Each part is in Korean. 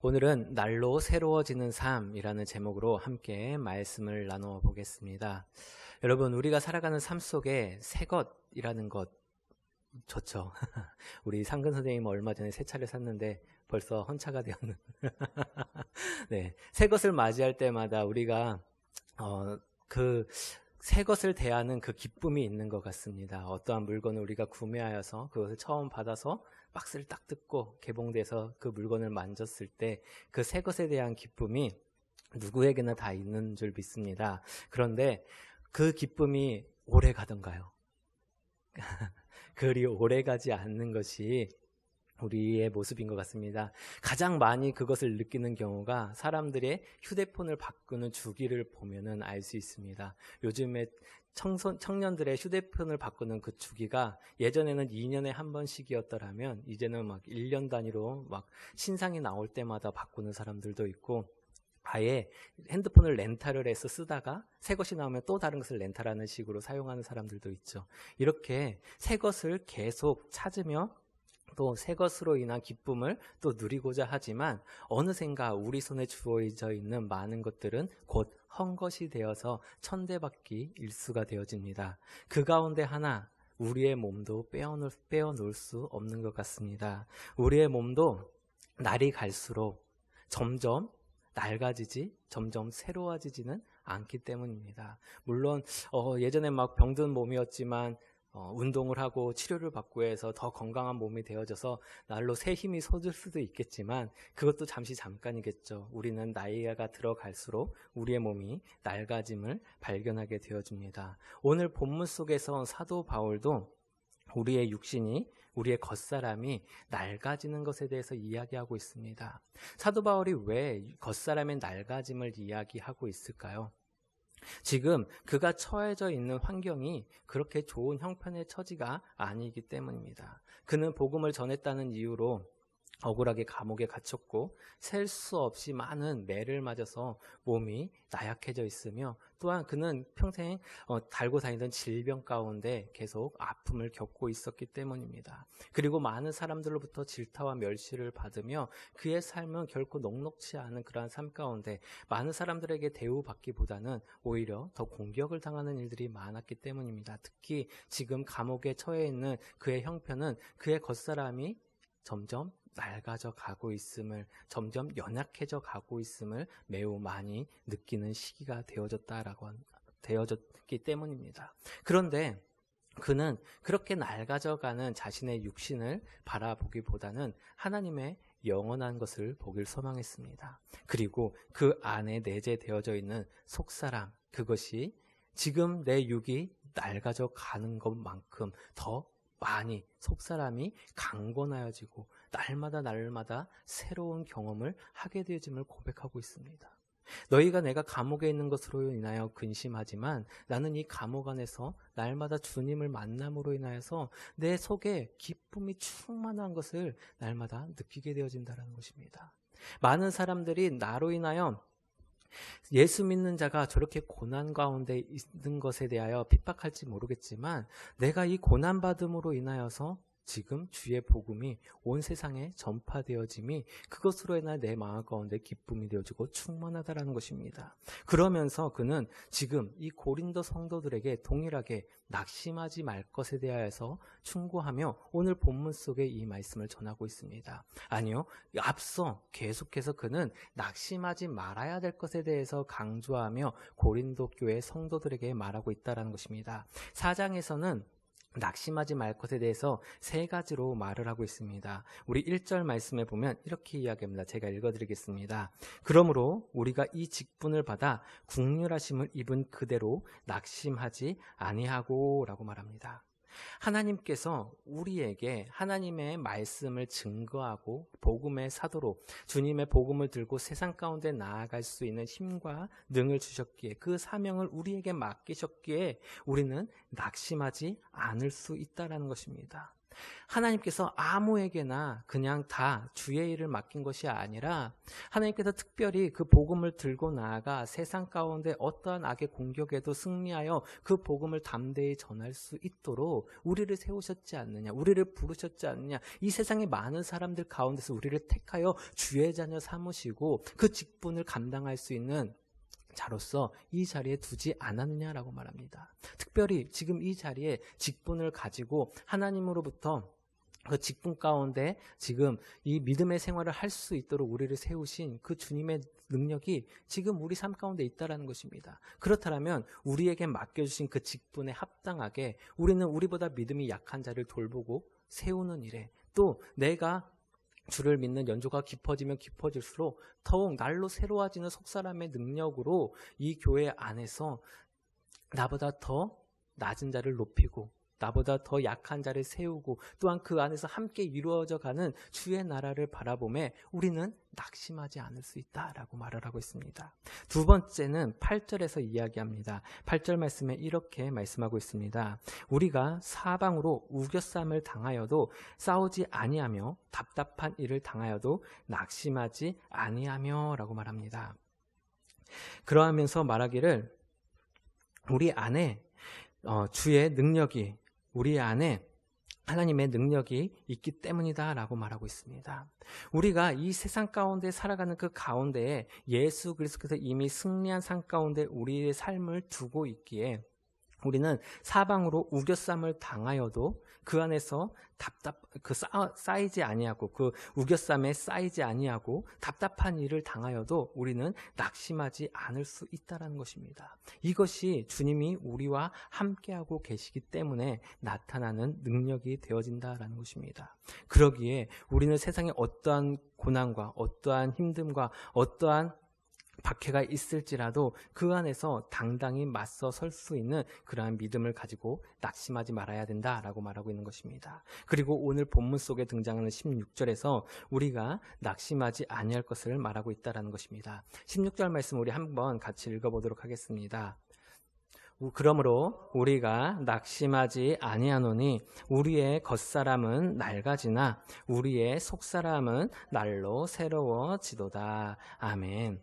오늘은 날로 새로워지는 삶이라는 제목으로 함께 말씀을 나누어 보겠습니다. 여러분, 우리가 살아가는 삶 속에 새 것이라는 것 좋죠. 우리 상근 선생님 얼마 전에 새 차를 샀는데 벌써 헌차가 되었는. 네, 새 것을 맞이할 때마다 우리가 그 새 것을 대하는 그 기쁨이 있는 것 같습니다. 어떠한 물건을 우리가 구매하여서 그것을 처음 받아서 박스를 딱 뜯고 개봉돼서 그 물건을 만졌을 때 그 새 것에 대한 기쁨이 누구에게나 다 있는 줄 믿습니다. 그런데 그 기쁨이 오래 가던가요? 그리 오래 가지 않는 것이 우리의 모습인 것 같습니다. 가장 많이 그것을 느끼는 경우가 사람들의 휴대폰을 바꾸는 주기를 보면은 알 수 있습니다. 요즘에 청년들의 휴대폰을 바꾸는 그 주기가 예전에는 2년에 한 번씩이었더라면 이제는 막 1년 단위로 막 신상이 나올 때마다 바꾸는 사람들도 있고, 아예 핸드폰을 렌탈을 해서 쓰다가 새 것이 나오면 또 다른 것을 렌탈하는 식으로 사용하는 사람들도 있죠. 이렇게 새 것을 계속 찾으며 또 새 것으로 인한 기쁨을 또 누리고자 하지만 어느샌가 우리 손에 주어져 있는 많은 것들은 곧 헛것이 되어서 천대받기 일수가 되어집니다. 그 가운데 하나, 우리의 몸도 빼어놓을 수 없는 것 같습니다. 우리의 몸도 날이 갈수록 점점 낡아지지, 점점 새로워지지는 않기 때문입니다. 물론 예전에 막 병든 몸이었지만 운동을 하고 치료를 받고 해서 더 건강한 몸이 되어져서 날로 새 힘이 솟을 수도 있겠지만 그것도 잠깐이겠죠. 우리는 나이가 들어갈수록 우리의 몸이 낡아짐을 발견하게 되어집니다. 오늘 본문 속에서 사도 바울도 우리의 육신이, 우리의 겉사람이 낡아지는 것에 대해서 이야기하고 있습니다. 사도 바울이 왜 겉사람의 낡아짐을 이야기하고 있을까요? 지금 그가 처해져 있는 환경이 그렇게 좋은 형편의 처지가 아니기 때문입니다. 그는 복음을 전했다는 이유로 억울하게 감옥에 갇혔고 셀 수 없이 많은 매를 맞아서 몸이 나약해져 있으며, 또한 그는 평생 달고 다니던 질병 가운데 계속 아픔을 겪고 있었기 때문입니다. 그리고 많은 사람들로부터 질타와 멸시를 받으며 그의 삶은 결코 녹록지 않은 그러한 삶 가운데 많은 사람들에게 대우받기보다는 오히려 더 공격을 당하는 일들이 많았기 때문입니다. 특히 지금 감옥에 처해 있는 그의 형편은 그의 겉사람이 점점 낡아져 가고 있음을, 점점 연약해져 가고 있음을 매우 많이 느끼는 시기가 되어졌기 때문입니다. 그런데 그는 그렇게 낡아져가는 자신의 육신을 바라보기보다는 하나님의 영원한 것을 보길 소망했습니다. 그리고 그 안에 내재되어져 있는 속사람, 그것이 지금 내 육이 낡아져 가는 것만큼 더 많이 속사람이 강건하여지고 날마다 새로운 경험을 하게 되어짐을 고백하고 있습니다. 너희가 내가 감옥에 있는 것으로 인하여 근심하지만 나는 이 감옥 안에서 날마다 주님을 만남으로 인하여서 내 속에 기쁨이 충만한 것을 날마다 느끼게 되어진다는 것입니다. 많은 사람들이 나로 인하여 예수 믿는 자가 저렇게 고난 가운데 있는 것에 대하여 핍박할지 모르겠지만 내가 이 고난받음으로 인하여서 지금 주의 복음이 온 세상에 전파되어짐이 그것으로 인하여 내 마음 가운데 기쁨이 되어지고 충만하다라는 것입니다. 그러면서 그는 지금 이 고린도 성도들에게 동일하게 낙심하지 말 것에 대하여서 충고하며 오늘 본문 속에 이 말씀을 전하고 있습니다. 아니요, 앞서 계속해서 그는 낙심하지 말아야 될 것에 대해서 강조하며 고린도 교회 성도들에게 말하고 있다는 것입니다. 4장에서는 낙심하지 말 것에 대해서 세 가지로 말을 하고 있습니다. 우리 1절 말씀에 보면 이렇게 이야기합니다. 제가 읽어드리겠습니다. 그러므로 우리가 이 직분을 받아 국률하심을 입은 그대로 낙심하지 아니하고 라고 말합니다. 하나님께서 우리에게 하나님의 말씀을 증거하고 복음의 사도로 주님의 복음을 들고 세상 가운데 나아갈 수 있는 힘과 능을 주셨기에, 그 사명을 우리에게 맡기셨기에 우리는 낙심하지 않을 수 있다는 것입니다. 하나님께서 아무에게나 그냥 다 주의 일을 맡긴 것이 아니라 하나님께서 특별히 그 복음을 들고 나아가 세상 가운데 어떠한 악의 공격에도 승리하여 그 복음을 담대히 전할 수 있도록 우리를 세우셨지 않느냐, 우리를 부르셨지 않느냐, 이 세상의 많은 사람들 가운데서 우리를 택하여 주의 자녀 삼으시고 그 직분을 감당할 수 있는 자로서 이 자리에 두지 않았느냐라고 말합니다. 특별히 지금 이 자리에 직분을 가지고 하나님으로부터 그 직분 가운데 지금 이 믿음의 생활을 할 수 있도록 우리를 세우신 그 주님의 능력이 지금 우리 삶 가운데 있다라는 것입니다. 그렇다면 우리에게 맡겨주신 그 직분에 합당하게 우리는 우리보다 믿음이 약한 자를 돌보고 세우는 일에, 또 내가 주를 믿는 연조가 깊어지면 깊어질수록 더욱 날로 새로워지는 속사람의 능력으로 이 교회 안에서 나보다 더 낮은 자를 높이고 나보다 더 약한 자를 세우고 또한 그 안에서 함께 이루어져 가는 주의 나라를 바라보며 우리는 낙심하지 않을 수 있다라고 말을 하고 있습니다. 두 번째는 8절에서 이야기합니다. 8절 말씀에 이렇게 말씀하고 있습니다. 우리가 사방으로 우겨쌈을 당하여도 싸우지 아니하며 답답한 일을 당하여도 낙심하지 아니하며 라고 말합니다. 그러하면서 말하기를 우리 안에 주의 능력이, 우리 안에 하나님의 능력이 있기 때문이다 라고 말하고 있습니다. 우리가 이 세상 가운데 살아가는 그 가운데에 예수 그리스도께서 이미 승리한 삶 가운데 우리의 삶을 두고 있기에 우리는 사방으로 우겨쌈을 당하여도 그 안에서 쌓이지 아니하고 그 우겨쌈에 쌓이지 아니하고 답답한 일을 당하여도 우리는 낙심하지 않을 수 있다는 것입니다. 이것이 주님이 우리와 함께하고 계시기 때문에 나타나는 능력이 되어진다라는 것입니다. 그러기에 우리는 세상에 어떠한 고난과 어떠한 힘듦과 어떠한 박해가 있을지라도 그 안에서 당당히 맞서 설 수 있는 그러한 믿음을 가지고 낙심하지 말아야 된다라고 말하고 있는 것입니다. 그리고 오늘 본문 속에 등장하는 16절에서 우리가 낙심하지 아니할 것을 말하고 있다라는 것입니다. 16절 말씀 우리 한번 같이 읽어보도록 하겠습니다. 그러므로 우리가 낙심하지 아니하노니 우리의 겉사람은 낡아지나 우리의 속사람은 날로 새로워지도다. 아멘.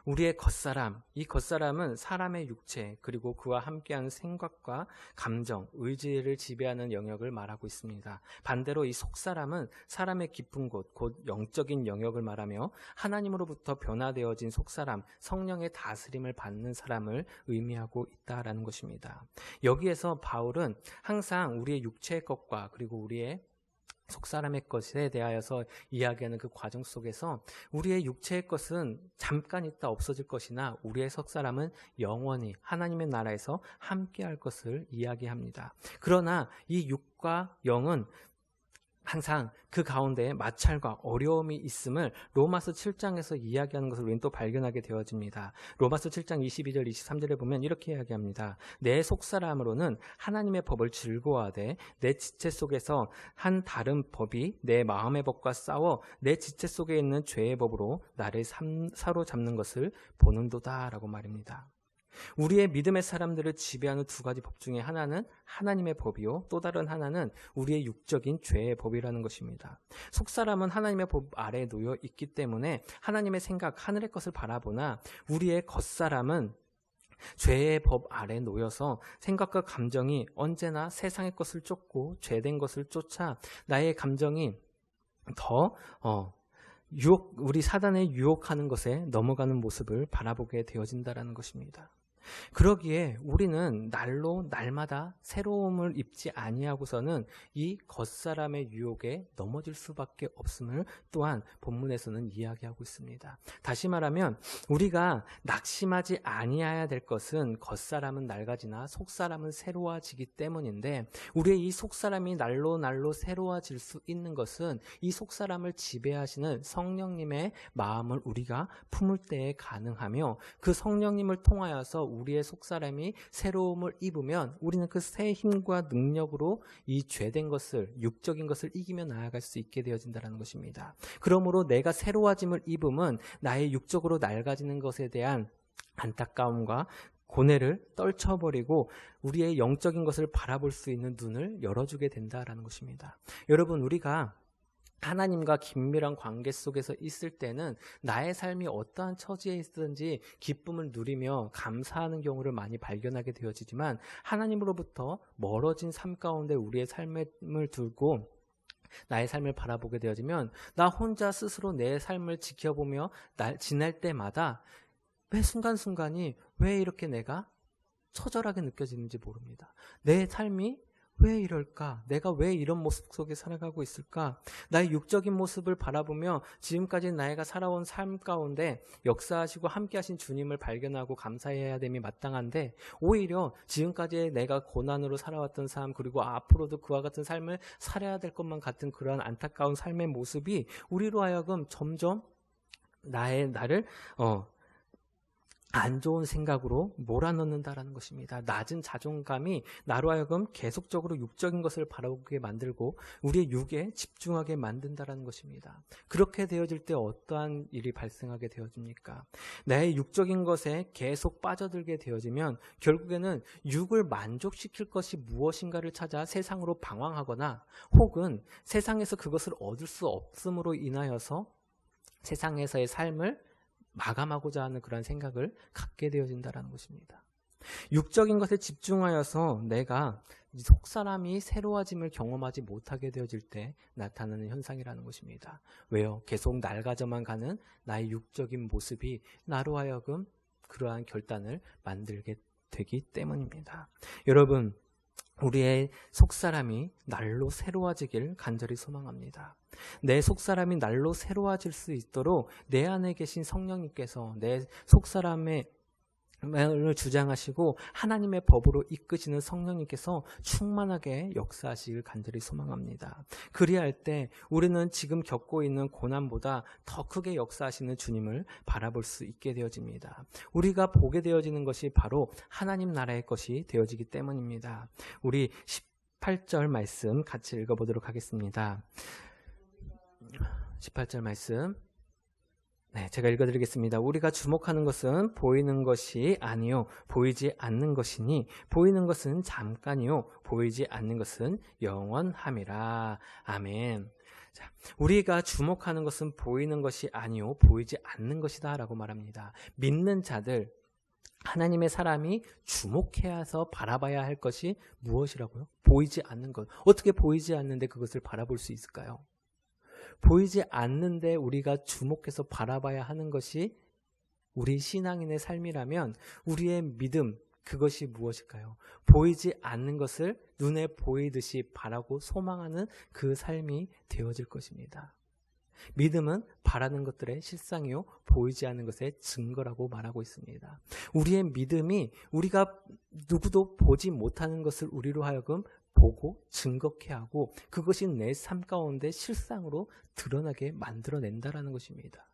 우리의 겉사람, 이 겉사람은 사람의 육체 그리고 그와 함께하는 생각과 감정, 의지를 지배하는 영역을 말하고 있습니다. 반대로 이 속사람은 사람의 깊은 곳, 곧 영적인 영역을 말하며 하나님으로부터 변화되어진 속사람, 성령의 다스림을 받는 사람을 의미하고 있다라는 것입니다. 여기에서 바울은 항상 우리의 육체의 것과 그리고 우리의 속사람의 것에 대하여서 이야기하는 그 과정 속에서 우리의 육체의 것은 잠깐 있다 없어질 것이나 우리의 속사람은 영원히 하나님의 나라에서 함께할 것을 이야기합니다. 그러나 이 육과 영은 항상 그 가운데 마찰과 어려움이 있음을 로마서 7장에서 이야기하는 것을 우리는 또 발견하게 되어집니다. 로마서 7장 22절 23절에 보면 이렇게 이야기합니다. 내 속사람으로는 하나님의 법을 즐거워하되 내 지체 속에서 한 다른 법이 내 마음의 법과 싸워 내 지체 속에 있는 죄의 법으로 나를 사로잡는 것을 보는도다 라고 말입니다. 우리의 믿음의 사람들을 지배하는 두 가지 법 중에 하나는 하나님의 법이요, 또 다른 하나는 우리의 육적인 죄의 법이라는 것입니다. 속사람은 하나님의 법 아래에 놓여 있기 때문에 하나님의 생각, 하늘의 것을 바라보나 우리의 겉사람은 죄의 법 아래에 놓여서 생각과 감정이 언제나 세상의 것을 쫓고 죄된 것을 쫓아 나의 감정이 더 우리 사단의 유혹하는 것에 넘어가는 모습을 바라보게 되어진다는 것입니다. 그러기에 우리는 날로 날마다 새로움을 입지 아니하고서는 이 겉사람의 유혹에 넘어질 수밖에 없음을 또한 본문에서는 이야기하고 있습니다. 다시 말하면 우리가 낙심하지 아니해야 될 것은 겉사람은 낡아지나 속사람은 새로워지기 때문인데 우리의 이 속사람이 날로 새로워질 수 있는 것은 이 속사람을 지배하시는 성령님의 마음을 우리가 품을 때에 가능하며 그 성령님을 통하여서 우리의 속사람이 새로움을 입으면 우리는 그 새 힘과 능력으로 이 죄된 것을, 육적인 것을 이기며 나아갈 수 있게 되어진다는 것입니다. 그러므로 내가 새로워짐을 입음은 나의 육적으로 낡아지는 것에 대한 안타까움과 고뇌를 떨쳐버리고 우리의 영적인 것을 바라볼 수 있는 눈을 열어주게 된다라는 것입니다. 여러분, 우리가 하나님과 긴밀한 관계 속에서 있을 때는 나의 삶이 어떠한 처지에 있든지 기쁨을 누리며 감사하는 경우를 많이 발견하게 되어지지만, 하나님으로부터 멀어진 삶 가운데 우리의 삶을 두고 나의 삶을 바라보게 되어지면 나 혼자 스스로 내 삶을 지켜보며 지날 때마다 매 순간순간이 왜 이렇게 내가 처절하게 느껴지는지 모릅니다. 내 삶이 왜 이럴까? 내가 왜 이런 모습 속에 살아가고 있을까? 나의 육적인 모습을 바라보며 지금까지 나이가 살아온 삶 가운데 역사하시고 함께하신 주님을 발견하고 감사해야 됨이 마땅한데, 오히려 지금까지 내가 고난으로 살아왔던 삶, 그리고 앞으로도 그와 같은 삶을 살아야 될 것만 같은 그런 안타까운 삶의 모습이 우리로 하여금 점점 나를 안 좋은 생각으로 몰아넣는다라는 것입니다. 낮은 자존감이 나로 하여금 계속적으로 육적인 것을 바라보게 만들고 우리의 육에 집중하게 만든다라는 것입니다. 그렇게 되어질 때 어떠한 일이 발생하게 되어집니까? 나의 육적인 것에 계속 빠져들게 되어지면 결국에는 육을 만족시킬 것이 무엇인가를 찾아 세상으로 방황하거나, 혹은 세상에서 그것을 얻을 수 없음으로 인하여서 세상에서의 삶을 마감하고자 하는 그런 생각을 갖게 되어진다는 것입니다. 육적인 것에 집중하여서 내가 속사람이 새로워짐을 경험하지 못하게 되어질 때 나타나는 현상이라는 것입니다. 왜요? 계속 낡아져만 가는 나의 육적인 모습이 나로 하여금 그러한 결단을 만들게 되기 때문입니다. 여러분, 우리의 속사람이 날로 새로워지길 간절히 소망합니다. 내 속사람이 날로 새로워질 수 있도록 내 안에 계신 성령님께서 내 속사람의 을 주장하시고 하나님의 법으로 이끄시는 성령님께서 충만하게 역사하시길 간절히 소망합니다. 그리할 때 우리는 지금 겪고 있는 고난보다 더 크게 역사하시는 주님을 바라볼 수 있게 되어집니다. 우리가 보게 되어지는 것이 바로 하나님 나라의 것이 되어지기 때문입니다. 우리 18절 말씀 같이 읽어보도록 하겠습니다. 18절 말씀, 제가 읽어드리겠습니다. 우리가 주목하는 것은 보이는 것이 아니요 보이지 않는 것이니, 보이는 것은 잠깐이요 보이지 않는 것은 영원함이라. 아멘. 자, 우리가 주목하는 것은 보이는 것이 아니요 보이지 않는 것이다 라고 말합니다. 믿는 자들, 하나님의 사람이 주목해서 바라봐야 할 것이 무엇이라고요? 보이지 않는 것. 어떻게 보이지 않는데 그것을 바라볼 수 있을까요? 보이지 않는데 우리가 주목해서 바라봐야 하는 것이 우리 신앙인의 삶이라면 우리의 믿음, 그것이 무엇일까요? 보이지 않는 것을 눈에 보이듯이 바라고 소망하는 그 삶이 되어질 것입니다. 믿음은 바라는 것들의 실상이요 보이지 않는 것의 증거라고 말하고 있습니다. 우리의 믿음이 우리가 누구도 보지 못하는 것을 우리로 하여금 보고 증거케 하고 그것이 내 삶 가운데 실상으로 드러나게 만들어낸다라는 것입니다.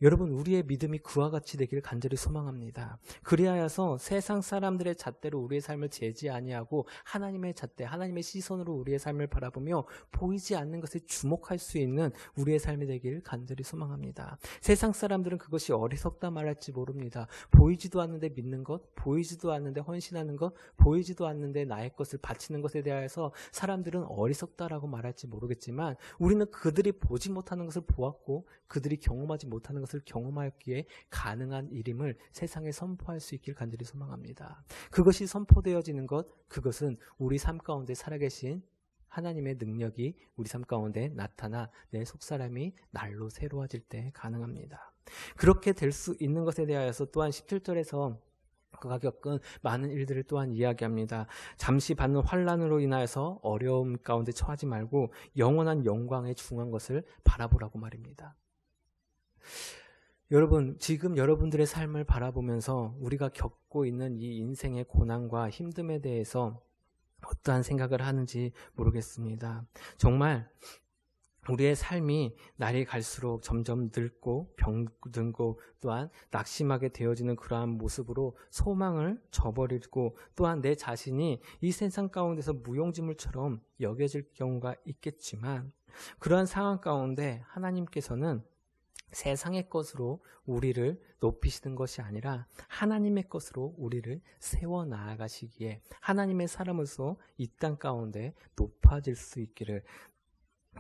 여러분, 우리의 믿음이 그와 같이 되기를 간절히 소망합니다. 그리하여서 세상 사람들의 잣대로 우리의 삶을 재지 아니하고 하나님의 잣대, 하나님의 시선으로 우리의 삶을 바라보며 보이지 않는 것에 주목할 수 있는 우리의 삶이 되기를 간절히 소망합니다. 세상 사람들은 그것이 어리석다 말할지 모릅니다. 보이지도 않는데 믿는 것, 보이지도 않는데 헌신하는 것, 보이지도 않는데 나의 것을 바치는 것에 대하여서 사람들은 어리석다라고 말할지 모르겠지만, 우리는 그들이 보지 못하는 것을 보았고 그들이 경험하지 못하는 것을 경험하기에 가능한 일임을 세상에 선포할 수 있길 간절히 소망합니다. 그것이 선포되어지는 것, 그것은 우리 삶 가운데 살아계신 하나님의 능력이 우리 삶 가운데 나타나 내 속사람이 날로 새로워질 때 가능합니다. 그렇게 될 수 있는 것에 대하여서 또한 17절에서 그가 겪은 많은 일들을 또한 이야기합니다. 잠시 받는 환난으로 인하여서 어려움 가운데 처하지 말고 영원한 영광에 중한 것을 바라보라고 말입니다. 여러분, 지금 여러분들의 삶을 바라보면서 우리가 겪고 있는 이 인생의 고난과 힘듦에 대해서 어떠한 생각을 하는지 모르겠습니다. 정말 우리의 삶이 날이 갈수록 점점 늙고 병들고 또한 낙심하게 되어지는 그러한 모습으로 소망을 저버리고, 또한 내 자신이 이 세상 가운데서 무용지물처럼 여겨질 경우가 있겠지만, 그러한 상황 가운데 하나님께서는 세상의 것으로 우리를 높이시는 것이 아니라 하나님의 것으로 우리를 세워 나아가시기에 하나님의 사람으로서 이 땅 가운데 높아질 수 있기를,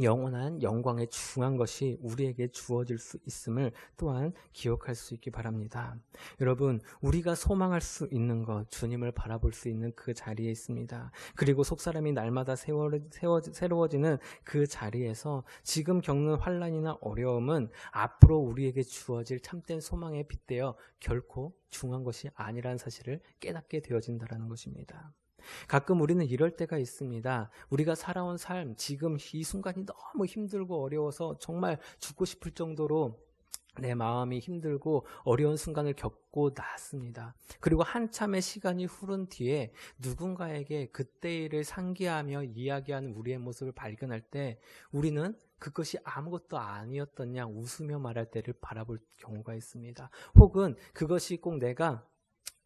영원한 영광에 중한 것이 우리에게 주어질 수 있음을 또한 기억할 수 있기 바랍니다. 여러분, 우리가 소망할 수 있는 것, 주님을 바라볼 수 있는 그 자리에 있습니다. 그리고 속사람이 날마다 새로워지는 그 자리에서 지금 겪는 환난이나 어려움은 앞으로 우리에게 주어질 참된 소망에 빗대어 결코 중한 것이 아니라는 사실을 깨닫게 되어진다는 것입니다. 가끔 우리는 이럴 때가 있습니다. 우리가 살아온 삶, 지금 이 순간이 너무 힘들고 어려워서 정말 죽고 싶을 정도로 내 마음이 힘들고 어려운 순간을 겪고 났습니다. 그리고 한참의 시간이 흐른 뒤에 누군가에게 그때 일을 상기하며 이야기하는 우리의 모습을 발견할 때 우리는 그것이 아무것도 아니었던 양 웃으며 말할 때를 바라볼 경우가 있습니다. 혹은 그것이 꼭 내가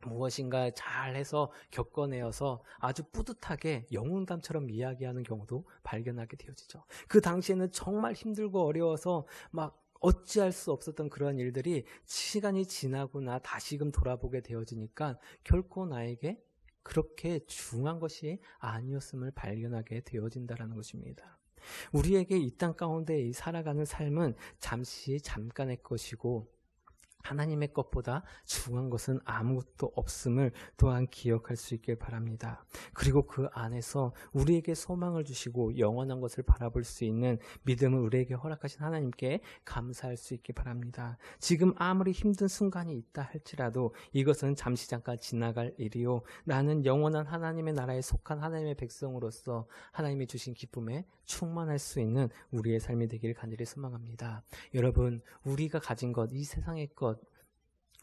무엇인가 잘해서 겪어내어서 아주 뿌듯하게 영웅담처럼 이야기하는 경우도 발견하게 되어지죠. 그 당시에는 정말 힘들고 어려워서 막 어찌할 수 없었던 그런 일들이 시간이 지나고나 다시금 돌아보게 되어지니까 결코 나에게 그렇게 중요한 것이 아니었음을 발견하게 되어진다는 것입니다. 우리에게 이 땅 가운데 살아가는 삶은 잠깐의 것이고 하나님의 것보다 중요한 것은 아무것도 없음을 또한 기억할 수 있길 바랍니다. 그리고 그 안에서 우리에게 소망을 주시고 영원한 것을 바라볼 수 있는 믿음을 우리에게 허락하신 하나님께 감사할 수 있길 바랍니다. 지금 아무리 힘든 순간이 있다 할지라도 이것은 잠깐 지나갈 일이요, 나는 영원한 하나님의 나라에 속한 하나님의 백성으로서 하나님이 주신 기쁨에 충만할 수 있는 우리의 삶이 되기를 간절히 소망합니다. 여러분, 우리가 가진 것, 이 세상의 것,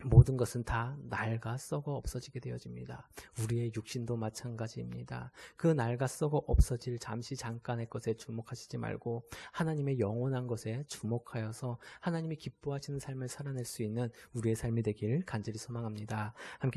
모든 것은 다 낡아 썩어 없어지게 되어집니다. 우리의 육신도 마찬가지입니다. 그 낡아 썩어 없어질 잠깐의 것에 주목하시지 말고 하나님의 영원한 것에 주목하여서 하나님이 기뻐하시는 삶을 살아낼 수 있는 우리의 삶이 되길 간절히 소망합니다. 함께